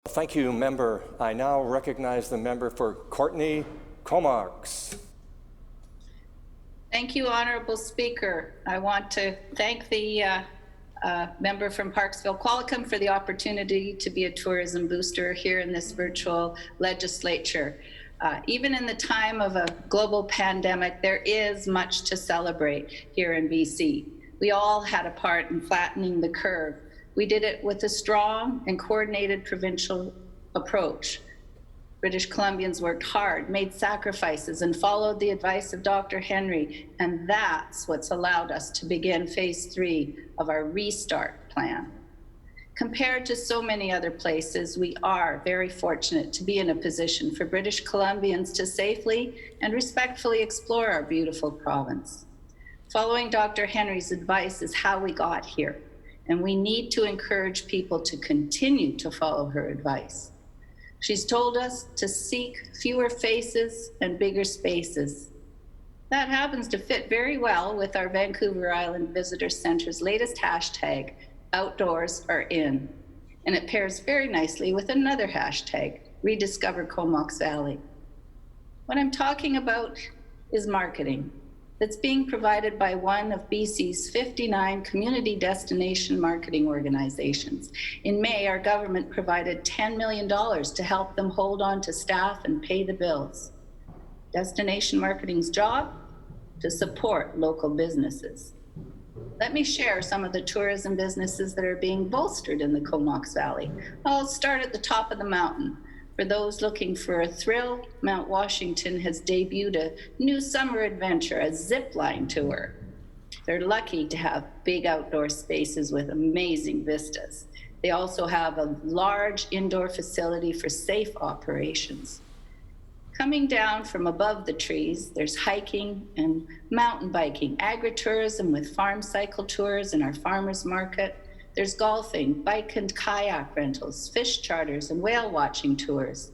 Thank you, member. I now recognize the member for Courtenay-Comox. Thank you, Honorable Speaker. I want to thank the member from Parksville-Qualicum for the opportunity to be a tourism booster here in this virtual legislature. Even in the time of a global pandemic, there is much to celebrate here in BC. We all had a part in flattening the curve. We did it with a strong and coordinated provincial approach. British Columbians worked hard, made sacrifices, and followed the advice of Dr. Henry, and that's what's allowed us to begin phase 3 of our restart plan. Compared to so many other places, we are very fortunate to be in a position for British Columbians to safely and respectfully explore our beautiful province. Following Dr. Henry's advice is how we got here, and we need to encourage people to continue to follow her advice. She's told us to seek fewer faces and bigger spaces. That happens to fit very well with our Vancouver Island Visitor Centre's latest hashtag, Outdoors Are In. And it pairs very nicely with another hashtag, Rediscover Comox Valley. What I'm talking about is marketing that's being provided by one of BC's 59 community destination marketing organizations. In May, our government provided $10 million to help them hold on to staff and pay the bills. Destination marketing's job? To support local businesses. Let me share some of the tourism businesses that are being bolstered in the Comox Valley. I'll start at the top of the mountain. For those looking for a thrill, Mount Washington has debuted a new summer adventure, a zip line tour. They're lucky to have big outdoor spaces with amazing vistas. They also have a large indoor facility for safe operations. Coming down from above the trees, there's hiking and mountain biking, agri-tourism with farm cycle tours in our farmers market. There's golfing, bike and kayak rentals, fish charters, and whale watching tours.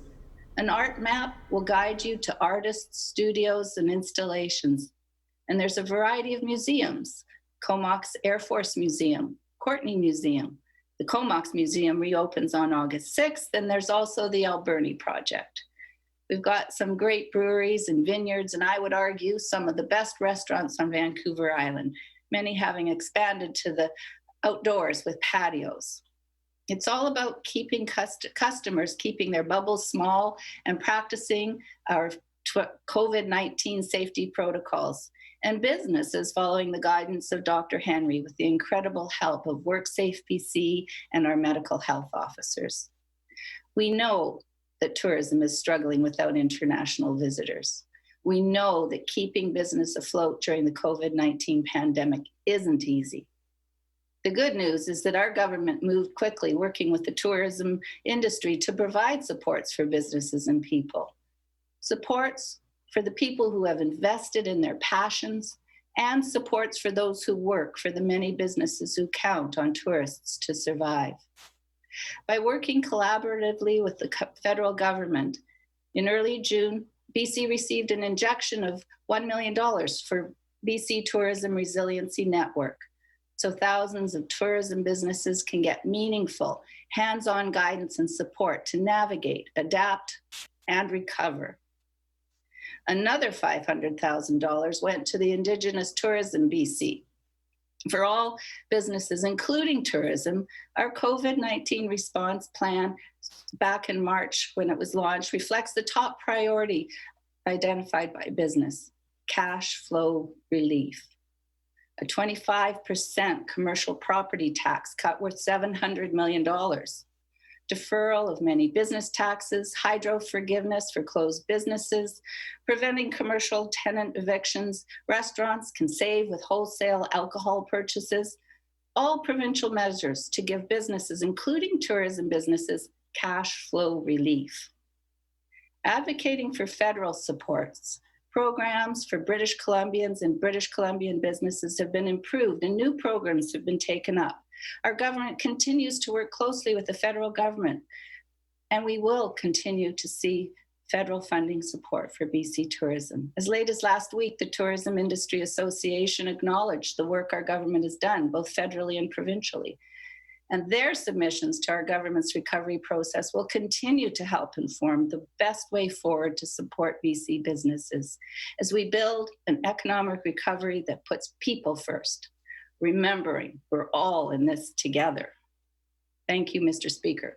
An art map will guide you to artists, studios, and installations. And there's a variety of museums, Comox Airforce Museum, Courtenay Museum. The Comox Museum reopens on August 6th, and there's also the Alberni Project. We've got some great breweries and vineyards, and I would argue some of the best restaurants on Vancouver Island, many having expanded to the outdoors with patios. It's all about keeping customers keeping their bubbles small and practicing our COVID-19 safety protocols, and businesses following the guidance of Dr. Henry with the incredible help of WorkSafe BC and our medical health officers. We know that tourism is struggling without international visitors. We know that keeping business afloat during the COVID-19 pandemic isn't easy. The good news is that our government moved quickly, working with the tourism industry to provide supports for businesses and people. Supports for the people who have invested in their passions, and supports for those who work for the many businesses who count on tourists to survive. By working collaboratively with the federal government, in early June, BC received an injection of $1 million for BC Tourism Resiliency Network, so thousands of tourism businesses can get meaningful, hands-on guidance and support to navigate, adapt, and recover. Another $500,000 went to the Indigenous Tourism BC. For all businesses, including tourism, our COVID-19 response plan back in March when it was launched reflects the top priority identified by business, cash flow relief. A 25% commercial property tax cut worth $700 million. Deferral of many business taxes, hydro forgiveness for closed businesses, preventing commercial tenant evictions, restaurants can save with wholesale alcohol purchases, all provincial measures to give businesses, including tourism businesses, cash flow relief. Advocating for federal supports, programs for British Columbians and British Columbian businesses have been improved and new programs have been taken up. Our government continues to work closely with the federal government, and we will continue to see federal funding support for BC tourism. As late as last week, the Tourism Industry Association acknowledged the work our government has done, both federally and provincially. and their submissions to our government's recovery process will continue to help inform the best way forward to support BC businesses as we build an economic recovery that puts people first, remembering we're all in this together. Thank you, Mr. Speaker.